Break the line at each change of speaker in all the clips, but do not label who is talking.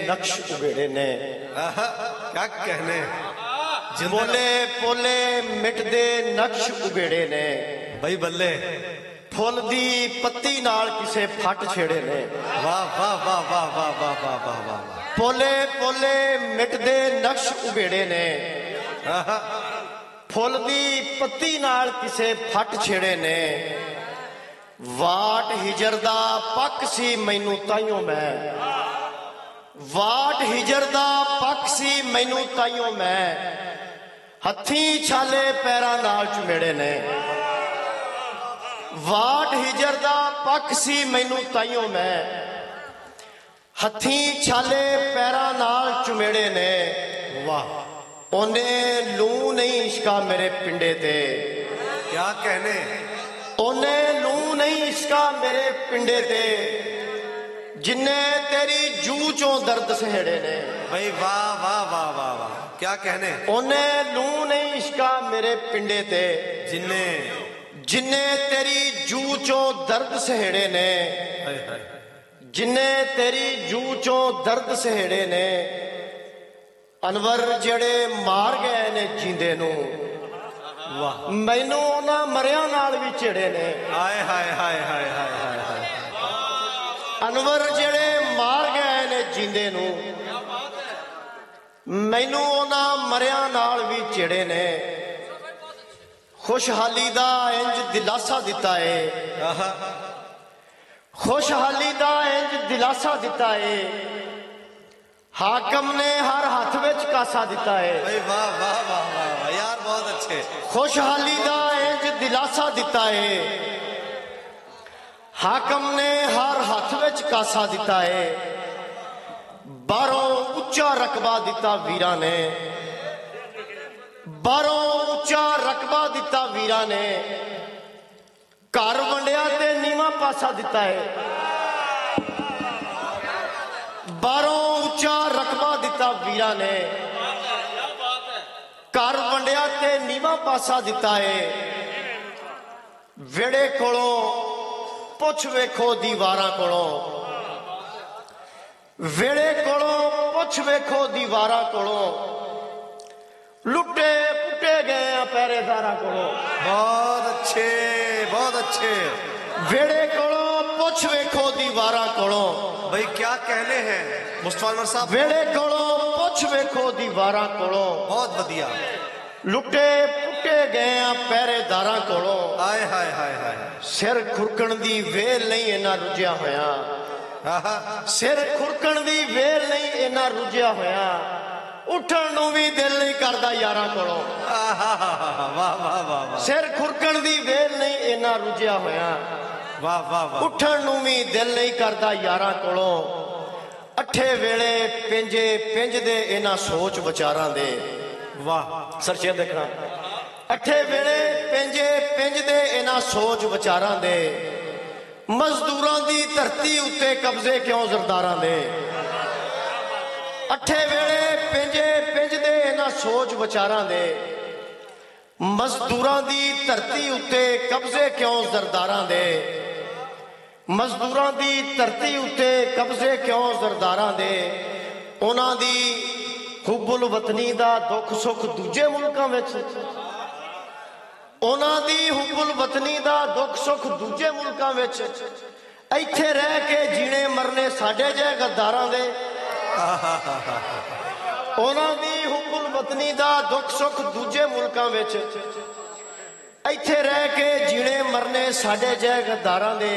नक्श उगेड़े ने।
क्या कहने,
पोले पोले मिटदे नक्श उगेड़े ने।
भाई बल्ले
फुल दी पत्ती नाल किसे फट छेड़े ने।
वाह वाह वाह वाह वाह वाह वाह वाह वाह।
पोले पोले मिटदे नक्श उगेड़े ने। फुल दी पत्ती नाल किसे फट छेड़े ने। वाट हिजर दा पक सी मैनू ताइयों मैं। वाट हिजर दा पक सी मैनू ताइयों मैं। हथी छाले पैरां नाल चुमेड़े ने। वाट हिजर दा पक सी मैनू ताइयों मैं। हथी छाले पैरां नाल चुमेड़े ने।
वाह।
ओने लू नहीं इश्का मेरे पिंडे ते।
क्या कहने,
ओने लू नहीं इश्का मेरे पिंडे ते। जिन्ने तेरी जू चों दर्द सहेड़े ने।
भाई वाह वाह वाह वाह वाह। क्या कहने,
ओने लू नहीं इश्का मेरे पिंडे ते।
जिन्ने
जिन्ने तेरी जू चों दर्द सहेड़े ने। जिन्ने तेरी जू चों दर्द सहेड़े ने। अनवर जेड़े मार गए ने जींदे नू।
वाह।
मैनू उन्हां मरियां नाल भी चिड़े ने।
हाय हाय हाय हाय हाय हाय हाय।
अनवर जेड़े मार गए ने जींदे नू। मैनू उन्हां मरियां नाल भी चिड़े ने। खुशहाली दा इंज दिलासा दिता है। खुशहाली दा इंज दिलासा दिता है। हाकम ने हर हाथ विच कासा दिता है।
भाई वाह वाह वाह वाह यार, बहुत अच्छे।
खुशहाली दा इंज दिलासा दिता है। हाकम ने हर हाथ विच कासा दिता है। बारों उच्चा रकबा दिता वीरा ने। बारों उच्चा रकबा दिता वीरा ने। घर वंडिया ते नीवा पासा दिता है। बारों उच्चा रकबा दिता वीरा ने। घर वंडिया ते नीवा पासा दिता है। वेड़े कोलों पुछ वेखो दीवारां कोलों। वेड़े कोलों पुछ वेखो दीवारां कोलों। लुटे पुटे गए पहरेदारा कोलों।
बहुत अच्छे बहुत अच्छे।
वेड़े कोलों पुछ वेखो दीवारां कोलों।
भाई क्या कहने हैं मुस्तफा अनवर साहब।
वेड़े कोलों पुछ वेखो दीवारां कोलों।
बहुत बढ़िया।
लुटे पुटे गए पहरेदारा कोलों।
हाय हाय हाय हाय।
सिर खुरकण दी वेल नहीं इना रुझिया होया। सिर खुरकण दी वेल नहीं इना रुझिया होया। उठण नूं भी दिल नहीं करदा यारां कोलों।
वाह वाह वाह।
सिर खुरकण दी वेल नहीं इना रुझिया होया।
वाह वाह वाह।
उठण नूं भी दिल नहीं करदा यारां कोलों। अठे वेले पिंजे पिंजदे इना सोच विचारां दे।
वाह।
सरचे देखना। अठे वेले पिंजे पिंजदे इना सोच विचारां दे। मजदूरां दी धरती उत्ते कब्जे क्यों जरदारां दे। अठे वेले पिंजे पिंजदे इना सोच विचारां दे। मजदूरां दी धरती उत्ते कब्जे क्यों जरदारां दे। मजदूरां दी धरती उत्ते कब्जे क्यों जरदारां दे। उन्हां दी हुब्बुल वतनी दा दुख सुख दूजे मुल्कां विच। उन्हां दी हुब्बुल वतनी दा दुख सुख दूजे मुल्कां विच। इत्थे रह के जीने मरने साडे जे गद्दारां दे। उन्हां दी हुब्बुल वतनी दा दुख सुख दूजे मुल्कां विच। इत्थे रह के जीने मरने साडे जे गद्दारां दे।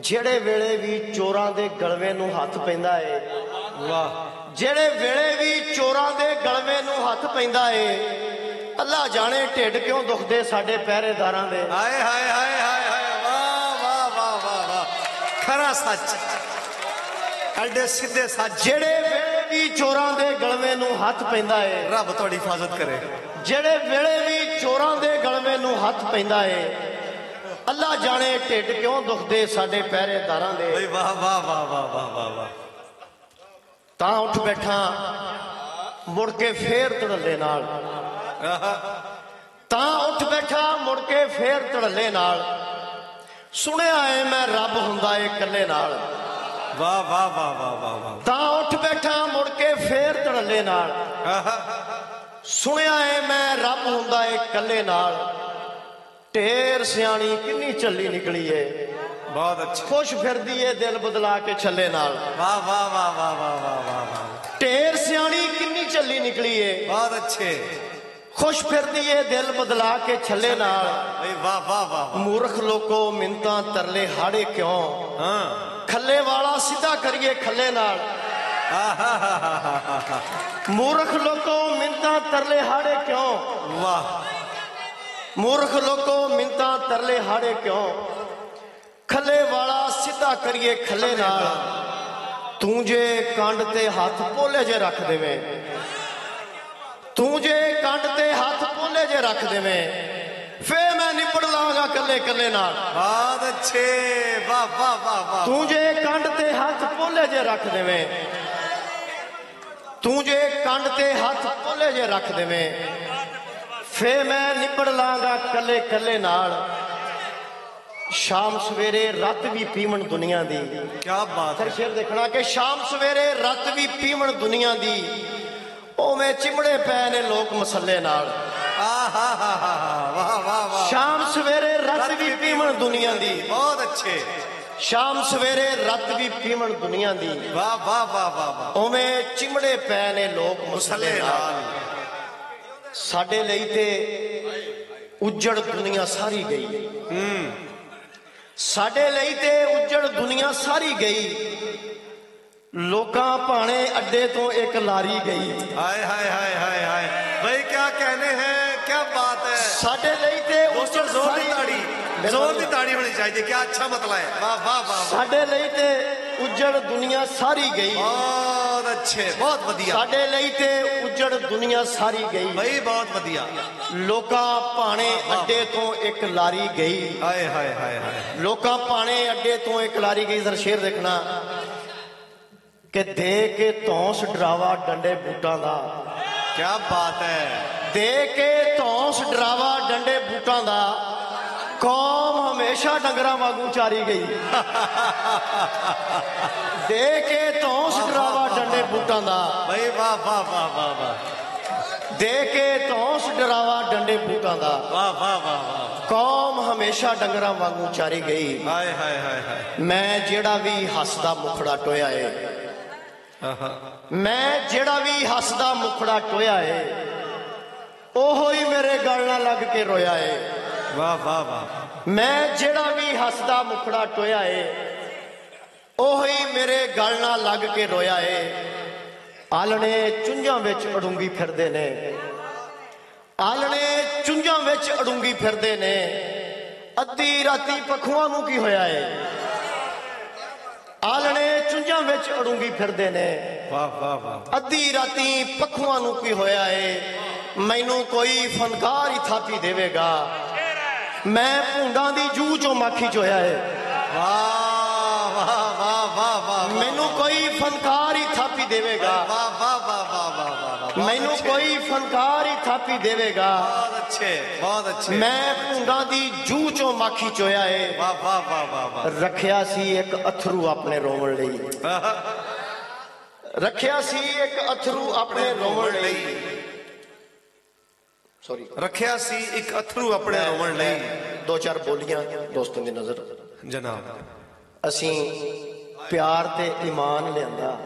जेड़े वेले भी चोरां दे गलवे नूं हथ पैंदा है।
वाह।
जेड़े वेले भी चोरां दे गलवे नूं हथ पैंदा है। अल्लाह जाने ढिड क्यों दुखदे साडे पहरेदारां दे।
हाय हाय हाय हाय हाय। वाह वाह वाह वाह वाह। खरा सच। एडे सीधे सच।
जेड़े वेले भी चोरां दे गलवे नूं हथ पैंदा है।
रब तुहाडी हिफाजत करे।
जेड़े वेले भी चोरां दे गलवे नूं हथ पैंदा है। अल्लाह जाने ढिड क्यों दुखदे साडे पहरेदारां दे।
वाह वाह वाह वाह वाह वाह वाह।
तां उठ बैठा मुड़ के फेर धड़ल्ले नाल। तां उठ बैठा मुड़ के फेर धड़ल्ले नाल। सुनिया है मैं रब हुंदा है कल्ले नाल।
ਵਾਹ ਵਾਹ ਵਾਹ ਵਾਹ ਵਾਹ ਵਾਹ।
ਤਾਂ ਉੱਠ ਬੈਠਾ ਮੁੜ ਕੇ ਫੇਰ ਧੜੱਲੇ ਨਾਲ, ਸੁਣਿਆ ਏ ਮੈਂ ਰੱਬ ਹੁੰਦਾ ਏ ਕੱਲੇ ਨਾਲ, ਢੇਰ ਸਿਆਣੀ ਕਿੰਨੀ ਚੱਲੀ ਨਿਕਲੀ ਏ,
ਬਹੁਤ ਅੱਛੇ।
ਖੁਸ਼ ਫਿਰਦੀ ਏ ਦਿਲ ਬਦਲਾ ਕੇ ਛੱਲੇ ਨਾਲ।
ਵਾਹ ਵਾਹ ਵਾਹ ਵਾਹ ਵਾਹ ਵਾਹ ਵਾਹ ਵਾਹ।
ਢੇਰ ਸਿਆਣੀ ਕਿੰਨੀ ਚੱਲੀ ਨਿਕਲੀ ਏ,
ਬਹੁਤ ਅੱਛੇ।
ਖੁਸ਼ ਫਿਰਦੀ ਏ ਦਿਲ ਬਦਲਾ ਕੇ ਛੱਲੇ ਨਾਲ।
ਵਾਹ ਵਾਹ ਵਾਹ।
ਮੂਰਖ ਲੋਕੋ ਮਿੰਤਾਂ ਤਰਲੇ ਹਾੜੇ ਕਿਉਂ,
ਹਾਂ
ਖੱਲੇ ਵਾਲਾ ਸਿੱਧਾ ਕਰੀਏ ਖੱਲੇ ਨਾਲ। ਮੂਰਖ ਲੋਕੋ ਮਿੰਤਾਂ ਤਰਲੇ ਹਾੜੇ ਕਿਉਂ,
ਵਾਹ।
ਮੂਰਖ ਲੋਕੋ ਮਿੰਤਾਂ ਤਰਲੇ ਹਾੜੇ ਕਿਉਂ, ਖੱਲੇ ਵਾਲਾ ਸਿੱਧਾ ਕਰੀਏ ਖੱਲੇ ਨਾਲ। ਤੂੰ ਜੇ ਕੰਡ ਤੇ ਹੱਥ ਪੋਲੇ ਜੇ ਰੱਖ ਦੇਵੇਂ, ਤੂੰ ਜੇ ਕੰਡ ਤੇ ਹੱਥ ਪੋਲੇ ਜੇ ਰੱਖ ਦੇਵੇਂ, ਫੇਰ ਮੈਂ ਨਿਬੜ ਲਾਂਗਾ ਕੱਲੇ ਕੱਲੇ ਨਾਲ।
ਬਹੁਤ ਅੱਛੇ। ਵਾਹ ਵਾਹ ਵਾਹ ਵਾਹ।
ਤੂੰ ਜੇ ਕੰਡ ਤੇ ਹੱਥ ਪੋਲੇ ਜੇ ਰੱਖ ਦੇਵੇਂ, ਤੂੰ ਜੇ ਕੰਡ ਤੇ ਹੱਥ ਪੋਲੇ ਜੇ ਰੱਖ ਦੇਵੇਂ, ਫੇਰ ਮੈਂ ਨਿਬੜ ਲਾਂਗਾ ਕੱਲੇ ਕੱਲੇ ਨਾਲ। ਸ਼ਾਮ ਸਵੇਰੇ ਰੱਤ ਵੀ ਪੀਵਣ ਦੁਨੀਆ ਦੀ,
ਕਿਆ ਬਾਤ ਹੈ।
ਫਿਰ ਦੇਖਣਾ ਕਿ ਸ਼ਾਮ ਸਵੇਰੇ ਰੱਤ ਵੀ ਪੀਵਣ ਦੁਨੀਆ ਦੀ, ਉਵੇਂ ਚਿਮੜੇ ਪਏ ਨੇ ਲੋਕ ਮਸੱਲੇ ਨਾਲ।
ਵਾਹ ਵਾਹ ਵਾਹ।
ਸ਼ਾਮ ਸਵੇਰੇ ਰੱਤ ਵੀ ਪੀਵਣ ਦੁਨੀਆ ਦੀ,
ਬਹੁਤ ਅੱਛੇ।
ਸ਼ਾਮ ਸਵੇਰੇ ਰੱਤ ਵੀ ਪੀਵਣ ਦੁਨੀਆ ਦੀ,
ਵਾਹ ਵਾਹ ਵਾਹ ਵਾਹ ਵਾਹ।
ਉਵੇਂ ਚਿਮੜੇ ਪਏ ਨੇ ਲੋਕ ਮਸੱਲੇ ਨਾਲ। ਸਾਡੇ ਲਈ ਤੇ ਉੱਜੜ ਦੁਨੀਆ ਸਾਰੀ ਗਈ, ਸਾਡੇ ਲਈ ਤੇ ਉੱਜੜ ਦੁਨੀਆ ਸਾਰੀ ਗਈ, ਲੋਕਾਂ ਭਾਣੇ ਅੱਡੇ ਤੋਂ ਇੱਕ ਲਾਰੀ ਗਈ।
हाय हाय हाय हाय हाय। भाई क्या कहने हैं, क्या बात है।
ਸਾਡੇ ਲਈ ਤੇ
दोस्तों जोर की ताड़ी, जोर की ताड़ी होनी चाहिए। क्या अच्छा मतला है। वाह वाह वाह।
ਸਾਡੇ ਲਈ ਤੇ ਉੱਜੜ ਦੁਨੀਆ ਸਾਰੀ ਗਈ।
बहुत अच्छे, बहुत बढ़िया।
ਸਾਡੇ ਲਈ ਤੇ ਉੱਜੜ ਦੁਨੀਆ ਸਾਰੀ ਗਈ।
भाई बहुत बढ़िया।
ਲੋਕਾਂ ਭਾਣੇ ਅੱਡੇ ਤੋਂ ਇੱਕ ਲਾਰੀ ਗਈ।
हाय हाय हाय हाय।
ਲੋਕਾਂ ਭਾਣੇ ਅੱਡੇ ਤੋਂ ਇੱਕ ਲਾਰੀ ਗਈ। ਜ਼ਰਾ ਸ਼ੇਰ ਦੇਖਣਾ ਕਿ ਦੇ ਕੇ ਧੌਂਸ ਡਰਾਵਾ ਡੰਡੇ ਬੂਟਾਂ ਦਾ,
क्या बात है।
ਦੇ ਕੇ ਧੌਂਸ ਡਰਾਵਾ ਡੰਡੇ ਬੂਟਾਂ ਦਾ, ਕੌਮ ਹਮੇਸ਼ਾ ਡੰਗਰਾਂ ਵਾਂਗੂ ਚਾਰੀ ਗਈ। ਦੇ ਕੇ ਧੌਂਸ ਡਰਾਵਾ ਡੰਡੇ ਬੂਟਾਂ ਦਾ,
भाई वाह वाह वाह वाह वाह।
ਦੇ ਕੇ ਧੌਂਸ ਡਰਾਵਾ ਡੰਡੇ ਬੂਟਾਂ ਦਾ,
वाह वाह वाह वाह।
ਕੌਮ ਹਮੇਸ਼ਾ ਡੰਗਰਾਂ ਵਾਂਗੂ ਚਾਰੀ ਗਈ।
हाय हाय हाय हाय।
ਮੈਂ ਜਿਹੜਾ ਵੀ ਹੱਸਦਾ ਮੁਖੜਾ ਟੋਇਆ ਏ, ਮੈਂ ਜਿਹੜਾ ਵੀ ਹੱਸਦਾ ਮੁਖੜਾ ਟੋਇਆ ਏ, ਉਹੋ ਹੀ ਮੇਰੇ ਗਲ ਨਾਲ ਲੱਗ ਕੇ ਰੋਇਆ ਏ।
वाह वाह वाह।
ਮੈਂ ਜਿਹੜਾ ਵੀ ਹੱਸਦਾ ਮੁਖੜਾ ਟੋਇਆ ਏ, ਉਹੋ ਹੀ ਮੇਰੇ ਗਲ ਨਾਲ ਲੱਗ ਕੇ ਰੋਇਆ ਏ। ਆਲਣੇ ਚੁੰਝਾਂ ਵਿੱਚ ਅੜੂੰਗੀ ਫਿਰਦੇ ਨੇ, ਆਲਣੇ ਚੁੰਝਾਂ ਵਿੱਚ ਅੜੂੰਗੀ ਫਿਰਦੇ ਨੇ, ਅੱਧੀ ਰਾਤੀ ਪੱਖੂਆਂ ਨੂੰ ਕੀ ਹੋਇਆ ਏ। ਆਲਣੇ ਚੁੰਝਾਂ ਵਿੱਚ ਅੜੂੰਗੀ ਫਿਰਦੇ ਨੇ,
वाह वाह वाह।
ਅੱਧੀ ਰਾਤੀ ਪੱਖੂਆਂ ਨੂੰ ਕੀ ਹੋਇਆ ਏ। ਮੈਨੂੰ ਕੋਈ ਫਨਕਾਰ ਹੀ ਥਾਪੀ ਦੇਵੇਗਾ, ਮੈਂ ਭੁੰਡਾਂ ਦੀ ਜੂਹ ਚੋਂ ਮਾਖੀ ਚੋਇਆ ਏ।
वाह वाह वाह वाह वाह।
ਮੈਨੂੰ ਕੋਈ ਫਨਕਾਰ ਹੀ ਥਾਪੀ ਦੇਵੇਗਾ,
वाह वाह वाह वाह वाह वाह।
ਮੈਨੂੰ ਕੋਈ ਫਨਕਾਰ ਹੀ ਥਾਪੀ ਦੇਵੇਗਾ,
बहुत अच्छे, बहुत अच्छे।
ਮੈਂ ਭੁੰਡਾਂ ਦੀ ਜੂਹ ਚੋਂ ਮਾਖੀ ਚੋਇਆ ਏ।
वाह वाह वाह वाह वाह।
ਰੱਖਿਆ ਸੀ ਇੱਕ ਅਥਰੂ ਆਪਣੇ ਰੋਵਣ ਲਈ, ਰੱਖਿਆ ਸੀ ਇੱਕ ਅਥਰੂ ਆਪਣੇ ਰੋਵਣ ਲਈ। ਸੌਰੀ,
ਰੱਖਿਆ ਸੀ ਇੱਕ ਅਥਰੂ ਆਪਣੇ ਰੋਵਣ ਲਈ।
ਦੋ ਚਾਰ ਬੋਲੀਆਂ ਦੋਸਤਾਂ ਦੀ ਨਜ਼ਰ।
ਜਨਾਬ
ਅਸੀਂ ਪਿਆਰ ਤੇ ਈਮਾਨ ਲਿਆਂਦਾ,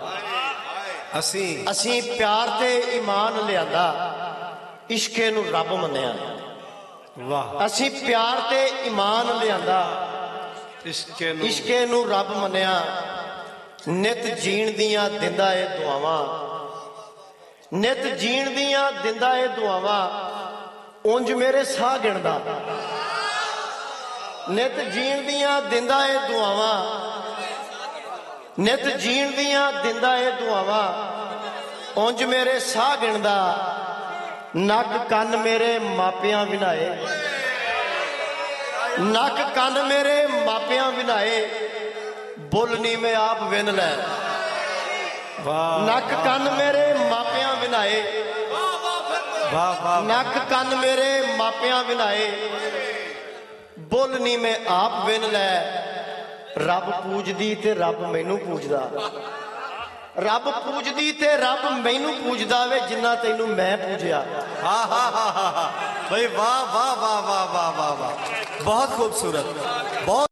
ਅਸੀਂ ਪਿਆਰ ਤੇ ਈਮਾਨ ਲਿਆਂਦਾ, ਇਸ਼ਕੇ ਨੂੰ ਰੱਬ ਮੰਨਿਆ।
ਵਾਹ।
ਅਸੀਂ ਪਿਆਰ ਤੇ ਈਮਾਨ ਲਿਆਂਦਾ, ਇਸ਼ਕੇ ਨੂੰ ਰੱਬ ਮੰਨਿਆ। ਨਿਤ ਜੀਣ ਦੀਆਂ ਦਿੰਦਾ ਏ ਦੁਆਵਾਂ, ਨਿਤ ਜੀਣ ਦੀਆਂ ਦਿੰਦਾ ਏ ਦੁਆਵਾਂ, ਉਂਝ ਮੇਰੇ ਸਾਹ ਗਿਣਦਾ। ਨਿਤ ਜੀਣ ਦੀਆਂ ਦਿੰਦਾ ਏ ਦੁਆਵਾਂ, ਨਿਤ ਜੀਣ ਦੀਆਂ ਦਿੰਦਾ ਏ ਦੁਆਵਾਂ, ਉਂਝ ਮੇਰੇ ਸਾਹ ਗਿਣਦਾ। ਨੱਕ ਕੰਨ ਮੇਰੇ ਮਾਪਿਆਂ ਵਿਨਾਏ, ਨੱਕ ਕੰਨ ਮੇਰੇ ਮਾਪਿਆਂ ਵਿਨਾਏ, ਬੁੱਲ ਨੀ ਮੈਂ ਆਪ ਵਿੰਨ ਲੈ। ਨੱਕ ਕੰਨ ਮੇਰੇ ਮਾਪਿਆਂ ਵਿਨਾਏ, ਨੱਕ ਕੰਨ ਮੇਰੇ ਮਾਪਿਆਂ ਵਿਨਾਏ, ਬੁੱਲ ਨੀ ਮੈਂ ਆਪ ਵਿੰਨ ਲੈ। ਰੱਬ ਪੂਜਦੀ ਤੇ ਰੱਬ ਮੈਨੂੰ ਪੂਜਦਾ, ਰੱਬ ਪੂਜਦੀ ਤੇ ਰੱਬ ਮੈਨੂੰ ਪੂਜਦਾ ਵੇ ਜਿੰਨਾ ਤੈਨੂੰ ਮੈਂ ਪੂਜਿਆ।
हाँ हाँ हाँ हाँ हाँ भाई, वाह वाह वाह वाह वाह वाह वाह, बहुत खूबसूरत, बहुत